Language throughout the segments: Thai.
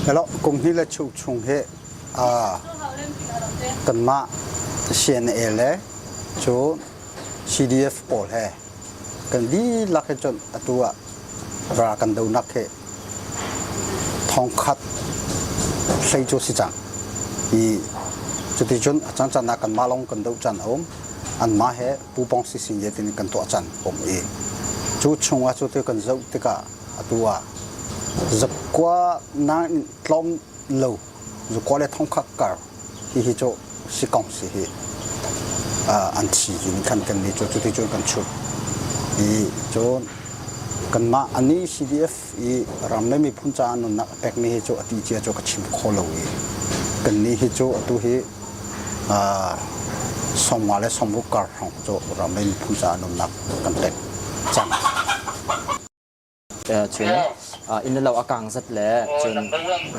แล้วกงที่ละชุชงเฮกันมาเชียนเอเล่จู CDF โอเล่กันดีลักจนตัวรากันดูนักเฮทองคัดใส่จูสิจังอีจุดที่จนอาจารย์นักกันมาลงกันดูจันอันมาเฮปูปองสิสิเยตินกันตัวจันจูชงว่าจุดที่กันเจ้าติกาตัวจะกว่านั่งล้อมโลจะกว่าเลยทองคัดกันที่โจสิกองสิเฮอันที่ยินกันกันนี่จุดที่จนกันชุดอีจนกันมาอันนี้ CDF อีรำไม่มีพุ่งจานุนักแปกนี่โจอติเจียโจกับชิมโคโลอีกันนี่โจตัวเฮสมมาและสมรุกการของโจรำไม่มีพุ่งจานุนักกันเด็กจังจนอินเราอากางสัตว์แล้วจน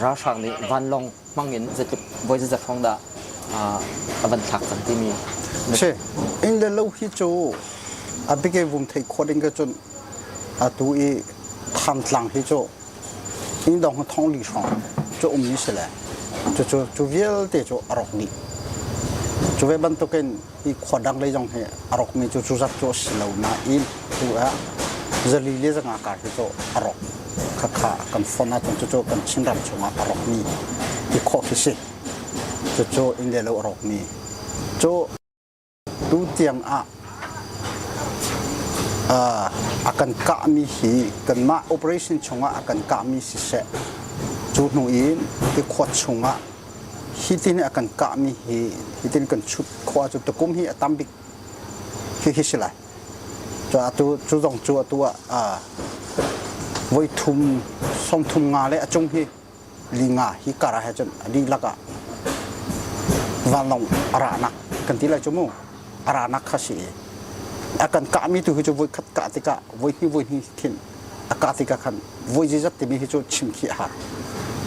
ราชานี้วันลงมั่งเห็นจะบ่อยจะฟ้องด่าวันถักสันติมีใช่อินเราฮิโจอาบิเกวุมไทยคนเองก็จนตัวอีทำหลังฮิโจอินดองท้องลีช่องโจมีเสละโจเวลเตโจอรอกนีโจเวบันตุกันอีขวดดังเลยจงเฮอรอกนีโจจับโจสลาวนาอินตัวจะลีเลจังอากาศฮิโจอรอกข้ากันฟอนนาโจกันชินรับชงอรอกนีอีข้อที่สิโจอินเดลอรอกนีโจดูเตียงakan kami hi kan ma operation chunga akan kami si se chu nu in ti khot chunga hitin akan kami hi hitin kan chut khwa chu takum hi atambik hi sila cho atu chu dong chu atu voi thum som thum nga le achung hi linga hi kara ha chen li laka walong arana kan ti la chumu arana khasi akan kami tu hujung voi kat katika voi ni kin akatika kan voi jijat ti mi hujung chimki ha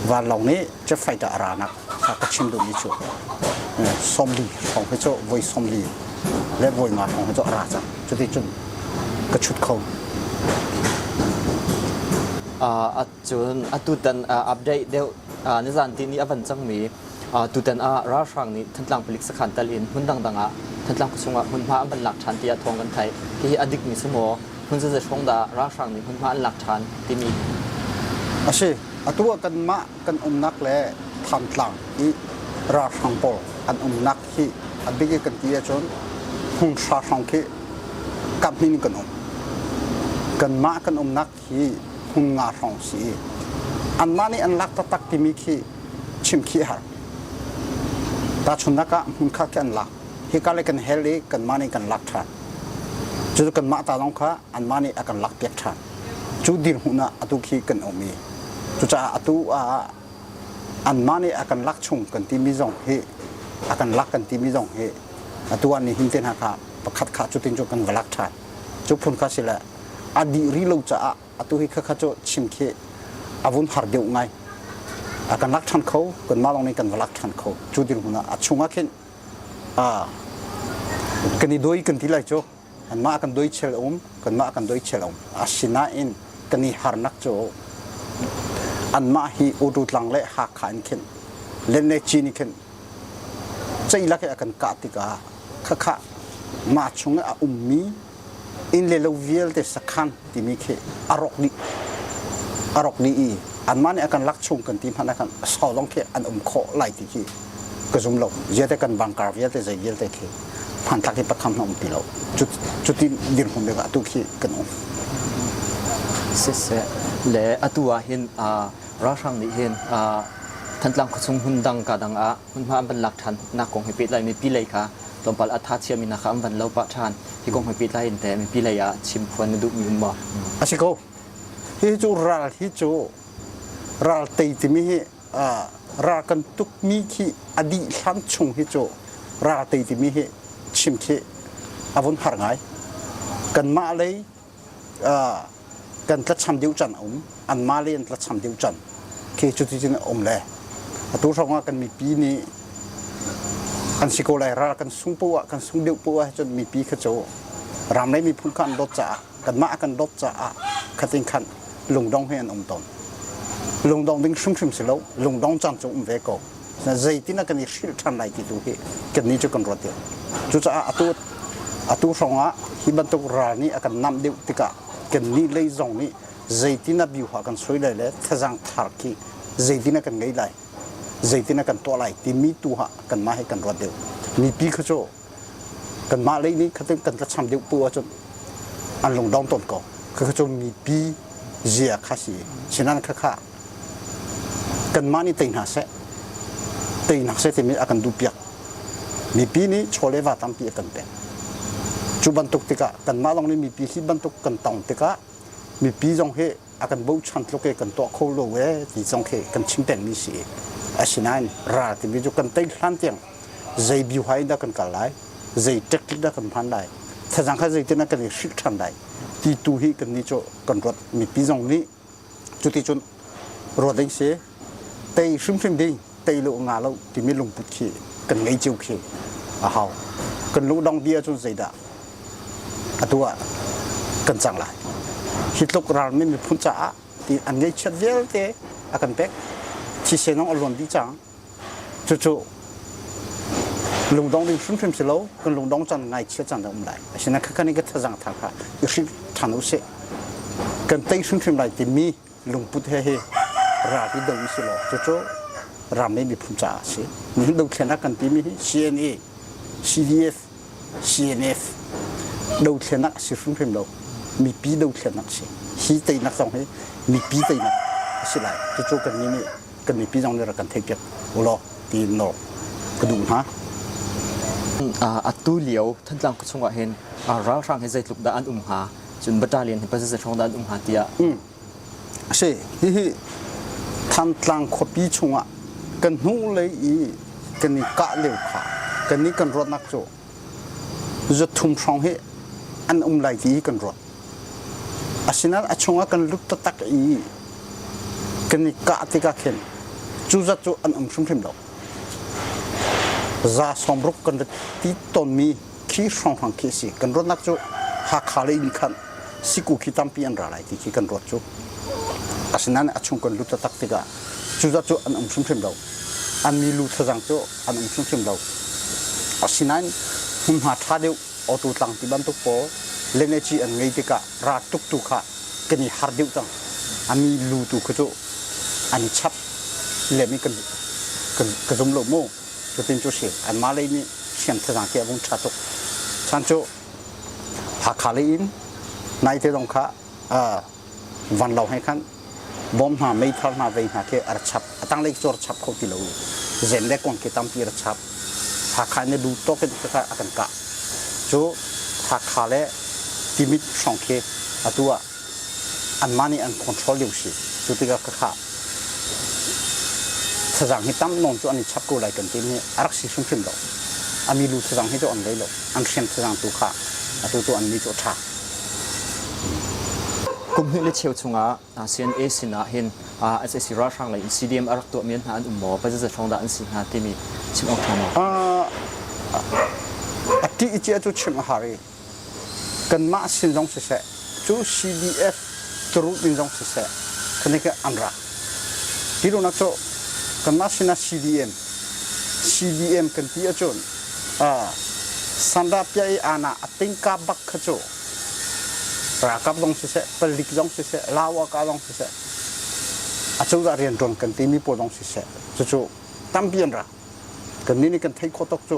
và lòng nàyจะphải đã ra nè các chim đồ như chỗ xóm đi phòng cái chỗ voi xóm đi lấy voi ngã phòng cái chỗ ra ra cho thì chun cái chút không chun tu ten update đều nên rằng tin đi vẫn chẳng mi tu ten ra sang ni thân lang pelik sakhan talin hun dang dang thân lang kusunga hun ma ban lak than tia thong kan thai ki adik mi sumo hunจะช่วงda ra sang ni hun ma lak than ti mi ashiตัวกันมากันนักแลทำหลังอีราชังโปอันนักที่อันบิ๊กกันที่จนหุ่นชาชังที่กับมินกันมากันนักที่หุ่นงาชังสีอันมานี่อันลักตักที่มีที่ชิมขี้หาตาชุนนักะหุ่นข้ากันลักที่ก็เลยกันเฮลีกันมานี่กันลักทันจุดกันมาตาลงข้าอันมานี่กันลักเปียกทันจุดดินหุ่นน่ะตุขี้กันมีจุดจะตัวอันมานี่อาการลักชงกันที่มีจงเฮอาการลักกันที่มีจงเฮตัวนี้หินเทนหากาประคัดขาจุดที่จุกันลักชาจุดพ้นข้าสิละอดีริโลจะตัวที่ข้าจุดชิมเขอาวุธหาเดียวไงอาการลักชันเขากันมาลงในกันลักชันเขาจุดที่หุ่นอาชงอาเข็นกันนี่โดยกันที่ไรจุอันมากันโดยเชลกันมากันโดยเชลอาชินาอินกันนี่หานักจุอันมาฮีอุดุลังเละหักขันเข็นเล่นในจีนเข็นใจลักอากันกาติกาข้ามาชงมีอินเลลวิลเตสักขันที่มีเขอารกดีอันมาเนี่ยอากันลักชงกันที่พันกันสาวลงเขอันโคไลติกีกระซุ่มลงเยอะแต่กันบังการเยอะแต่ใจเยอะแต่เขพันทักที่ประคำน้องตีเราจุดที่ดินผมเด็กตุกีกันเสียและตัวเห็นราชังนี่เห็นท่านหลังคุงหุ่นดังกาดังหุ่นมาบรรลักทันนักกองให้ปิดไลมีปีเลยค่ะตอนปัลอัฐเชียมินะคำวันเล่าปะทานที่กองให้ปิดไลแต่มีปีเลยชิมควันดุมีหุ่นบ่อาชิโกฮิจูราฮิจูราเตยที่มีรากันตุกมีขี้อดีตชั้นชงฮิจูราเตยที่มีชิมขี้อาวุธหาไงกันมาเลยกันตัดชำเดียวจันอันมาเลียนตัดชำเดียวจันเคจุดที่จะเลยตัวสองกันมีปีนี้อันสิโกไลรากันสุ่งปัวกันสุ่งเดียวปัวจนมีปีขจรำได้มีพุ่งกันรถจ่ากันมากันรถจ่าขัดติงขันลงดองให้อันตน ลงดองดิ้งชุ่มชุ่มสิแล้วลงดองจันจุ่มเวกอนะใจที่นักกันนี่ชิลทันไหลที่ดูเหกันนี้จะกันรถเดียวจุดจะอาตุสองอ่ะที่บรรทุกรานี่อากันนำเดียวติกะกันนี้เลยจงนี้ใจที่นับบิวหากันสวยเลยแหละถ้าจังทาร์กีใจที่นักกันไงไหลใจที่นักกันตัวไหลที่มีตัวหากันมาให้กันรถเดียวมีปีขจรกันมาเลยนี่เขาต้องกันกระชำเดียวปัวจนอันลงดองต้นก่อเขาจะมีปีเจียข้าสีฉะนั้นข้ากันมานี่ตีนหาเสที่มีอาการดูเปียกมีปีนี้โชว์เลว่าตามปีกันเป็นจุบันตุกติกะกันมาลองนี่มีปีที่บันตุกกันตองติกะมีปีจงเฮอาการบูชันตุกเกกันตัวโคโลเวที่จงเฮกันชิมเป็นมีสีอาชินันราที่มีจุกันตีหลันเตียงใจบิวให้ได้กันกันไหลใจเจ็กได้กันพันได้ถ้าจังข้าใจที่นั่นกันชิลทันได้ที่ตูฮีกันนี่โจกันรถมีปีจงนี้จุดที่จนรถได้เสียแต่ชิมดีแต่ลูกงาเราที่มีลงปุดขี้กันไงจิ้วขี้ฮาวกันลูกดองเบียจนใจด่าตัวกันจังไรฮิตลูกเราไม่มีพุ่นจ่าที่อันนี้ชัดเจนเตะอากันเป็กที่เสียน้องอารมณ์ดีจังจู่ลุงดองดิ้งชุ่มๆสิแล้วกันลุงดองจังไงเชื่อจังได้อุ้มไหลฉะนั้นข้านี่ก็ทางทางค่ะอยู่ที่ทางนู้นเสกันเตะชุ่มๆไหลที่มีลุงปุดเฮราที่ดงสิแล้วจู่ราไม่มีพุ่นจ่าสิมีดูแค่นักกันที่มี CNA CDF CNF ดูแค่นักสิชุ่มๆแล้วมีปีดูแค่นักสิฮีตีนักสองให้มีปีตีนักสิไหลจู่กันนี้กันมีปีจงเนี่ยกันเทเก็บโอ้โหตีนอกกระดูกฮะอัตุเหลียวท่านหลังก็ชงว่าเห็นเราสร้างให้ใจลุกด้านหาจนบัดดาเลียนเห็นประเสริฐชงด้านหาเตียใช่ที่ท่านหลังขบีชงอ่ะกันหูเลยอีกันนี่กะเหลียวขากันนี่กันรถนักโจจะทุ่มช่องให้อันไหลที่กันรถอาศินัดชงอ่ะกันลุกตักอีกันนี่กะที่กะเข็นจูจัดจูอันชุ่มๆดอกจะสมรุกกันที่ต้นมีขี้ช่องทางขี้สิกันรถนักจูหาขาเลยอินขันสิกุขี้ตามปีอันอะไรที่ขี้กันรถจูอาศินัดชงกันลุกตักที่กะจูจัดจูอันชุ่มๆดอกอันมีลุกทางจูอันชุ่มๆดอกอาศินัดหุ่นหาท่าเดียวออตุตังที่บ้านตุกโปเลนจีอันไงที่กะราตุกตุกะกันนี่หาเดียวจังอันมีลุกตุกจูอันนี้ชับเลมีกันจมโลโม่จะเป็นจุดเสียอันมาเลยนี่เสียงทางเกี่ยวกับชาตุฉันจะหาขาเลยอินในที่ตรงข้าวันเราให้ขันบอมหาไม่ทันมาไปหาแค่อัดชับตั้งเลยจอดชับเขาที่เราเจนเล็กกว่าแค่ตั้งที่อัดชับหาขาเนี่ยดูโต๊ะกันก็อากันกะจูหาขาเลยที่มิดสองแค่ตัวอันมานี่อันควบคุมเร็วสิจุดที่ก็ขาสร้างให้ตั้มนอนตัวอันนี้ชับกูอะไรกันที่นี่รักษาชุ่มๆดอกอามีลูสร้างให้ตัวอันใดหรอกอันเช่นสร้างตัวข้าตัวอันนี้ตัวชากลุ่มที่เชี่ยวชงCNA สินะเห็นSSC ราช่างเลย CDM รักตัวเมียนหาอุโมประเสริฐชงด้านสินหาที่มีชิมออกทางที่อีเจ้าจุดชิมอาหารกันมาสินจงเสียจู CDF ตัวรูปสินจงเสียคันนี้ก็อันรักที่เรานักโจกันมาสินะ CDM กันที่อาจารย์สันดาปยาอาณาติงกาบักขโจรากับลงเสียผลิตลงเสียลาวกาลงเสียอาจารย์เรียนตรงกันที่มีปวดลงเสียจู่ตั้มเปลี่ยนระกันนี้กันไทยโคตกโจ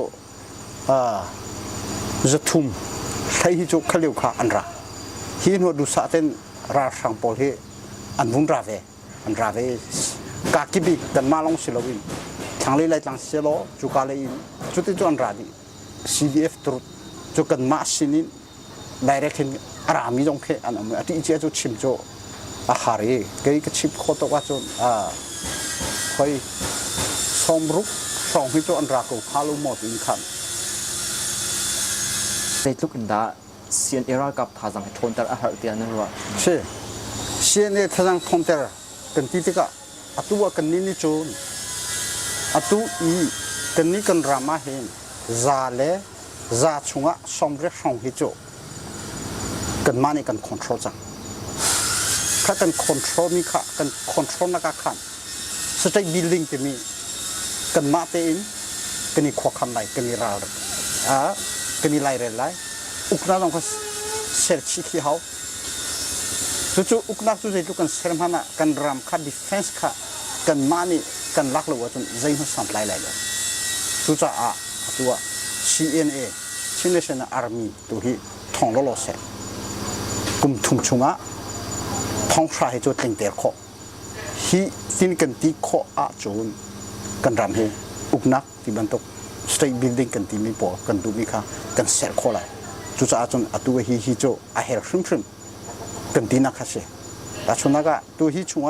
จะทุ่มใช้โจขลิวขาอันระที่หัวดูสะเต้นราชังโพลีอันวุ่นราเวอันราเวกากิบิกันมาลงสิลวินทางเลยทางเซโลจุกาเลยจุดที่จวนราดี CDF ตรุจุกันมาสินิน direct อารามีจงเคอันนั้นที่อีเจ้าจุดชิมโจอาหารเกี่ยกับชิมโคตรว่าจนคอยสมรุกสองให้โจอันรักของฮาลูมอดอินคันในทุกอินดาเซียนเอรากับทาจังให้ทนแต่อาหารเตียนนั่นว่าใช่เซียนเอทาจังทนแต่กันที่ที่ก็อัตัวกันนี่โจนอัตัวอีกันนี่กันรามาเห็นซาเล่ซาชงะสมเร็จสองให้โจกันมานี่กันคอนโทรลจัง ข้ากันคอนโทรลมีข้ากันคอนโทรลนักขันสเต็กบิลดิ้งที่มีกันมาเตอินกันนี่ขวาคำไหลกันนี่รากันนี่ไล่เรื่อยอุกนักต้องก็เซอร์ชิที่เขาจู่อุกนักจู่จู่กันเซอร์มันกันรำข้าดิเฟนส์ข้ากันมานี่กันลักเลยว่าจนใจมันสั่นไล่เลยจู่ตัว CNA National Army ตัวที่ท่องล้อเสร็จกุมทุ่มชงท้องชายจุดติงเตะข้อฮีสินกันตีข้อจูนกันรำให้อุกนักที่บรรทุก state building กันที่มีปอกันดูมีค่ะกันเสร็จข้อเลยจู่จนตัวฮีโจอาเฮร์ชิมกันที่นักเสียแต่ชนนักตัวฮีชง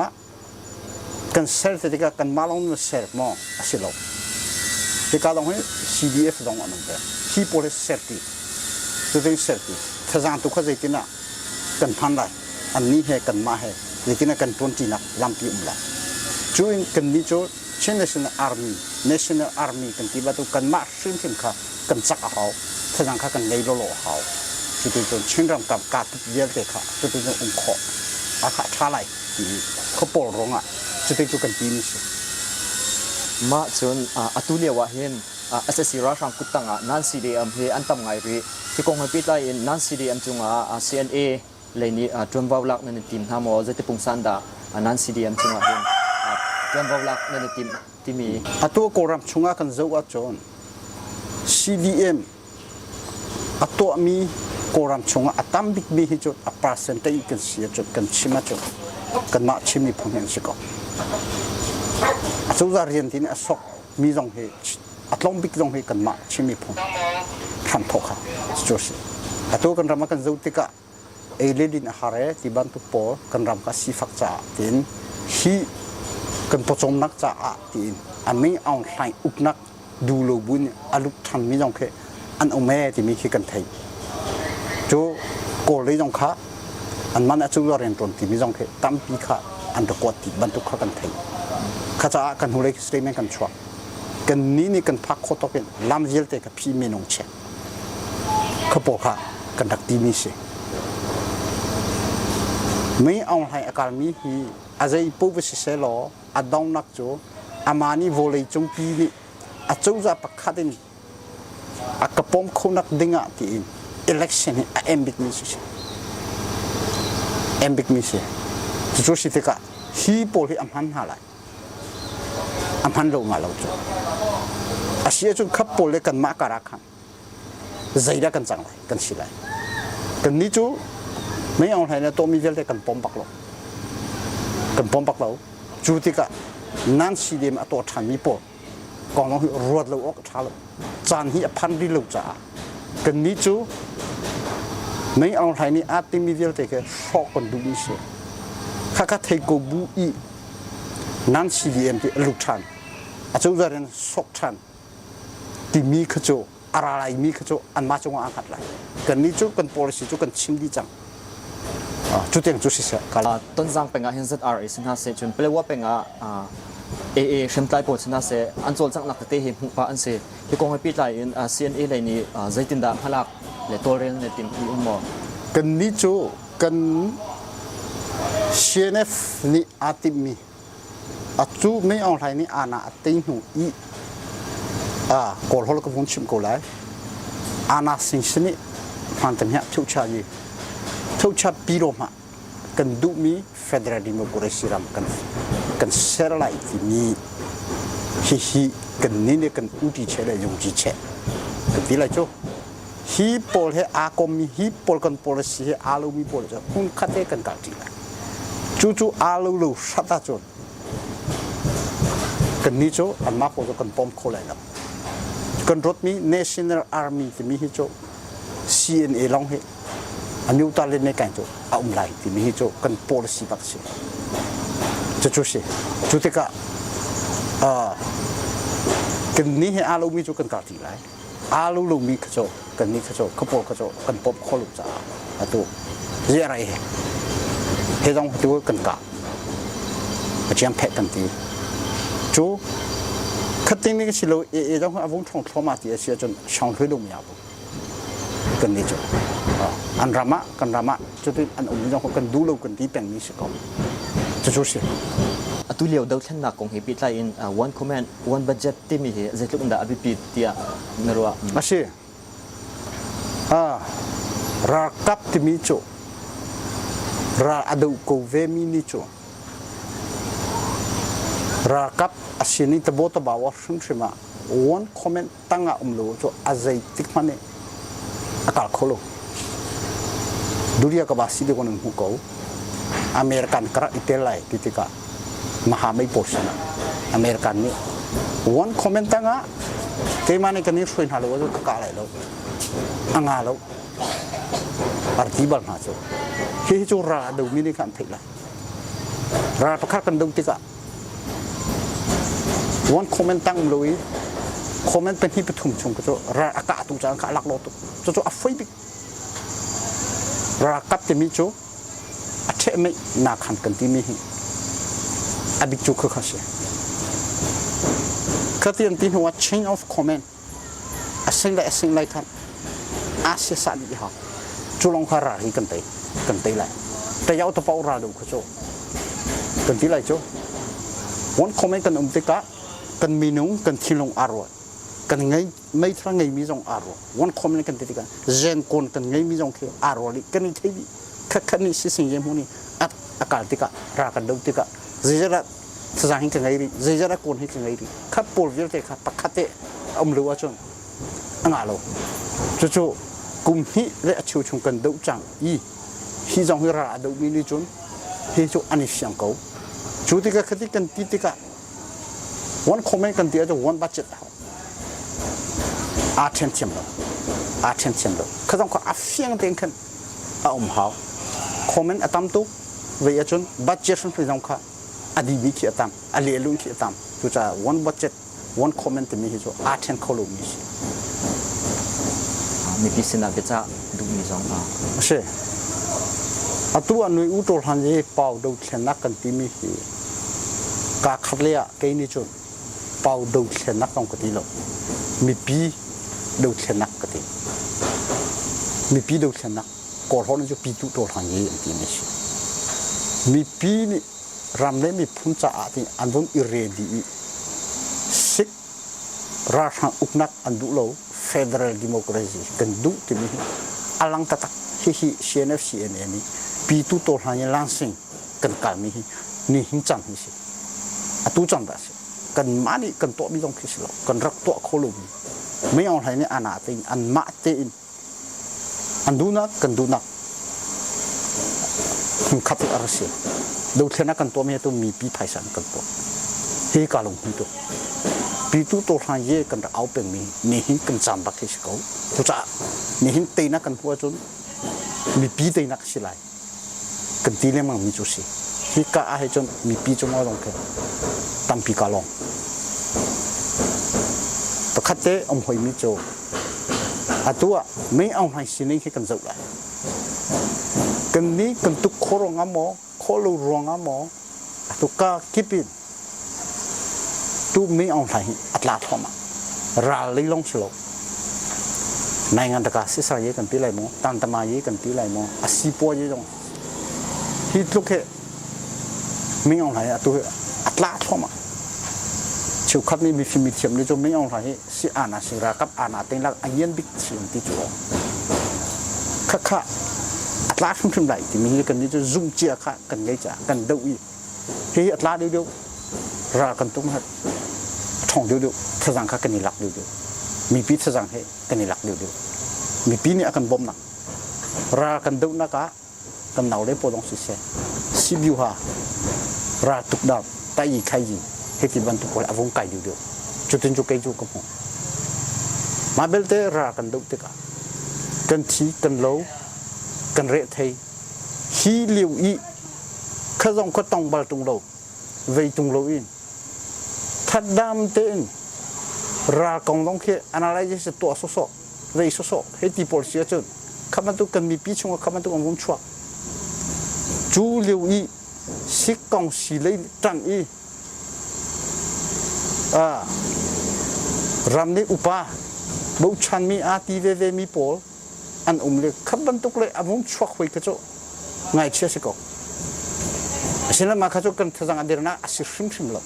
กันเสร็จที่กันมาลงมาเสร็จมองอาศัยเราที่การต้องให้ CDF ต้องอันนั้นเลยฮีโพลิสเซอร์ตี้ตัวนี้เซอร์ตี้ถ้าจางตัวเขาจะกินอ่ะกันพันได้อันนี้ให้กันมาให้จะกินกันต้นจีนักลำปีละช่วยกันนี้ช่วยเช่น National Army กันที่บ้านตัวกันมาซึ่งค่ะกันจักเขาถ้าจางเขากันในโลกเขาจุดจนเช่นเรื่องกับการเยอะเลยค่ะจุดจนองค์ขออาคาชาไลเขาปลดลงอ่ะจุดจนกันปีนี้สิมาจนตุเลียวะเห็นSSC ราชังกุตังนั่น CDM เฮอันตั้มไงรีที่กองให้ปิดไลน์นั่น CDM จุงCNA เลยนี่จวนบาวลักนั่นทีมทำเอาจะติดปุ่งสันดานั่น CDM จุงเห็นจวนบาวลักนั่นทีมที่มีตัวโกรัมชุงกันเจ้าจน CDM ตัวมีโกรัมชุงตั้มบิ๊กมีให้จุด%กันเสียจุดกันชิมจุดกันมาชิมีพงเห็นสิก็จู่เรียนที่นี่สกมีตรงเหตุลองบิ๊กตรงเหตุกันมาชิมีพงทันทกจู่สิตัวกันรำกันเจ้าติกะเลดินอาหารที่บ้านตุปอกันรำกันสีฟักจ่าที่ฮีกันผสมนักจ่าที่อันไม่เอาใส่อุกนักดูโลบุญอาลุกทันมีตรงเหตุอันเอาแม่ที่มีขี้กันไทยจู่โกเลยตรงข้าอันมันจู่เรียนตรงที่มีตรงเหตุตั้มปีข้าอันตะกวดที่บ้านตุข้ากันไทยข้าจะกันหัวเล็กสเตย์แมนกันชัวกันนี่กันพักโคตรเป็นลำเยลเตกับพี่เมนงเชเขาบอกค่ะกันดักตีมีเสไม่เอาให้อาการมีฮีอาจจะอีปุ๊บสิเสลออาดองนักโจอามานี่วอลเลย์จงปีนี่อาจูจะปักขัดนี่อากระป๋องคนนักดึงอ่ะที่อิน election นี่เอ็มบิกมีเสเอ็มบิกมีเสจู่สิที่กะฮีโพลีอัมพันหาไลอัมพันโลงาเราโจอาเซียจุดขับโพลีกันมาการักขันใจได้กันจังไรกันสิไรกันนี้จู่ไม่เอาให้เนี่ยตัวมีเวลากันปอมปักเรากันปอมปักเราจู่ที่กะนั่นสีเดียมตัวทันมีปอกองน้องรวดเราออกชาเราจานที่พันดิลูจ่ากันนี้จู่ไม่เอาให้นี่อาติมีเวลากันชอบกันดูมิเสข้าก็เทกูบูอีนั่นสีเดียมที่ลูกทันอาจจะเรียนสกทันที่มีขจอะไรมีขจอันมาจงอังคัดเลยกันนี้จู่กัน policy จู่กันชิมดีจังจุดyangจุดสิครับต้นจังเป็นงาน ZR สินะเสจนเปลว่าเป็นงานAA เชื่อมต่อปนสินะเสอันโจลจังนักเตะเห็นหุ่นปะอันเสที่กองให้ปิดไลน์CNA เลยนี่ใจตินดาพลักเลยตัวเรียนเลยตินอีอุ้มมอกันนี้จู่กัน CNF นี่อาติมีจู่ไม่เอาอะไรนี่อาณาติงหูอีกอลฮอลก็พุ่งชิมกูเลยอาณาสิงห์นี่พันธุ์เนี่ยทุกชาติทุกชาติปีโรมากันดูมีเฟเดรัลดิโมโครซีรัมกันเซอร์ไลที่มีฮีกันนี่เนี่ยกันอุติเชลยงจีเชกันที่ไรโจฮีโพลเฮอาคอมีฮีโพลกันโพลซีเฮอาลูมีโพลจะคุณคัดเอกันกันที่ไรจู่อาลูลูสัตว์จนกันนี่โจอันมาโพลกันปอมโคเลยนะกันรถมี National Army ที่มีฮิโจ CNA ลองเฮอันนี้อุตส่าห์เล่นในการโจเอาไลน์ที่มีฮิโจกัน policy บักเสจะจู่สิจู่ที่กะกันนี่ให้อาลูมีโจกันการที่ไรอาลูมีขโจกันนี่ขโจขบวนขโจกันปอบขลุจ้าอะตัวเรื่องอะไรเฮ้ต้องตัวกันกะมาเชียงแพะกันทีจู่คัดติ้งนี่ก็สิโลต้องเอาวงทองทอมาที่เสียจนช่องช่วยลงยาวกันนี่โจ อันรามะกันรามะจุดที่อันนี้เรากันดูเรากันที่เป็นมิสกอจะช่วย atu leo dau thlen na kong he pi tlai in one comment one budget ti mi he zetluk da abi pi tia merwa Así, rakap timicho, ra adu kove minicho, rakap asini tabota bawa shima, one comment tanga umlo cho azai tikmane akal kholo. Dunia kabasi de konon huko, American kara itelai titika, mahamai posna, American ni one comment tanga. Kaya mana kan ni suin halu itu kekalai lo, angah lo, partibal macam, hei cura ada mini kan tidak, rara pakar kan dong tiga, one comment tang loi, comment penhi petum cung tu, rara akak tu jangan kalak lo tu, tu afai bik, rara kap temi tu, aceh me nak kan timi, abik tu kekasih. Ketika nanti huwa chain of command, asing lai kan, asyik saat ini ha, culong harari kentai lai, tapi jauh terpaut radu kucu, kentai lai cu, one command kan tika, kan minung kan tilong arwa, kan ngai mai terang ngai misong arwa, one command kan tika, zen kon kan ngai misong ke arwa li, kan itu ni, kan ni sising yang muni, akal tika, rakan dong tika, ziyarat sesang hingga ngairi, zajara kon hingga ngairi, kap polvir te kap pakate luar cun, angalo, cucu kumhi le acu cungkan dau cang, hi jang hira ada mini cun, hi cu anis yang kau, cutika ketika titika, one comment kan dia tu one budget attention lo, kadang kau afiang tengkan, hau, comment atam tu, we cun budget pun kadang kau adibi ki atam alelun ki atam tu cha one budget one comment mi hi jo aten kholo mi mi pi sina ke cha du mi jong se atu anui u tol han je pau do thena kan ti mi hi ka khalia ke ni chun pau do thena tong ka ti lo mi pi do thena ka ti mi pi do thena ko hon jo pi tu tol han je ti mi mi pi ni ramle mi punca ati andun iredi sik rasang uknak andulo federal democracy kendu timi alang tatak hihi CNF CNN ni pitu to hanya langsing kan kami ni hincang ni si atu cang das kan mani kan to mi jong kislo kan rak to kholu mi on hai ni ana tin an ma te in anduna kan duna khati arsi do thena kan to me to mi pi phaisan kan to he kalong pi tu to han ye kan da au peng mi ni hin kan cham ba khis ko tu cha ni hin te na kan pu chun mi pi te na silai kan ti le mang mi chu si hi ka a he chun mi pi chu ma dong ke tam pi ka long to khate om hoi mi chu atua me au hai sin ni kan zau lai kan ni kan tu khorong amo kholu rong amo atuka kipin tu mi on lai atla thoma ra li long slo nai ngan taka si sa ye kan pi lai mo tan tama ye kan pi lai mo asi po ye dong hi tu ke mi on lai atu atla thoma chiu khat ni mi fi mi thiam ni jo mi on lai si ana si ra kap ana teng lak anyen bik chim ti chu kha kha atla thum lai ti mi kan ni jo zoom chia kha kan ngai cha kan dau i hi atla deu ra kan tung hat thong deu thang kha kan ni lak deu mi pi thang he kan ni lak deu mi pi ni akan bom na ra kan deu na ka kan nau le po dong si se si biu ha ra tuk da tai yi khai ji he ti ban tu ko avong kai deu chutin chu kai chu ko mo ma bel te ra kan deu te ka kan thi kan lo kan re thei hi liu i kha dong ko tong bal tung lo vei tung lo in thad dam ten ra kong dong khe analyze to so vei so he ti por sia chun khaman tu kan mi pi chung khaman tu ngom chua chu liu i sik kong si lei tang i ram ni upa bo chan mi a ti ve mi pol อันเลยขับบันทุกเลยอาวุธชัวคุยกันโจง่ายเชื่อสิก็เช่นนั้นมาข้าโจกันทางอันเดียร์นะอาศัยชิมแล้ว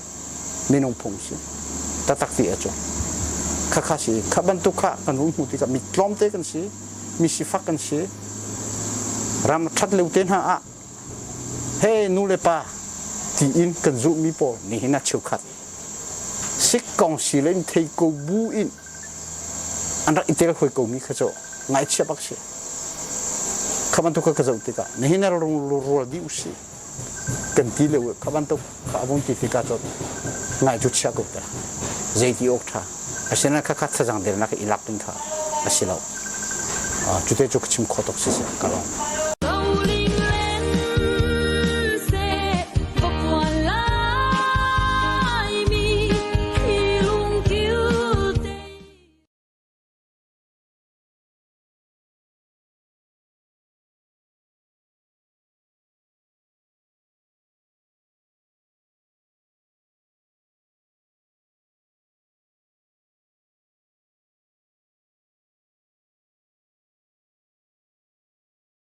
ไม่น้องพงศิตักที่อาจารย์ข้าสิขับบันทุกข้ากันหุ่นหุ่นที่กับมีกล้อมเตกันสิมีสิฟักกันสิรำชัดเร็วเต้นฮะเฮ้นู่นเลยป่ะที่อินกันจุมีปอนี่น่าเชื่อขัดสิกองสิเล่นเทกูบูอินอันนั้นอิตาลีคุยกูมีข้าโจง่ายเชื่อปักสิขับบันทุกข้ากันจุติกานี่น่ารัวดีอุสิกันที่เลวขับบันทุกข้าบุญที่ติกาโจง่ายจุดเชื่อกูแต่เจดีอกท่าอาศัยนั้นข้าขัดสังเดรนักอิลักตินท่าอาศัยเราจุดเจ้าจุกชิมขอตกสิกัน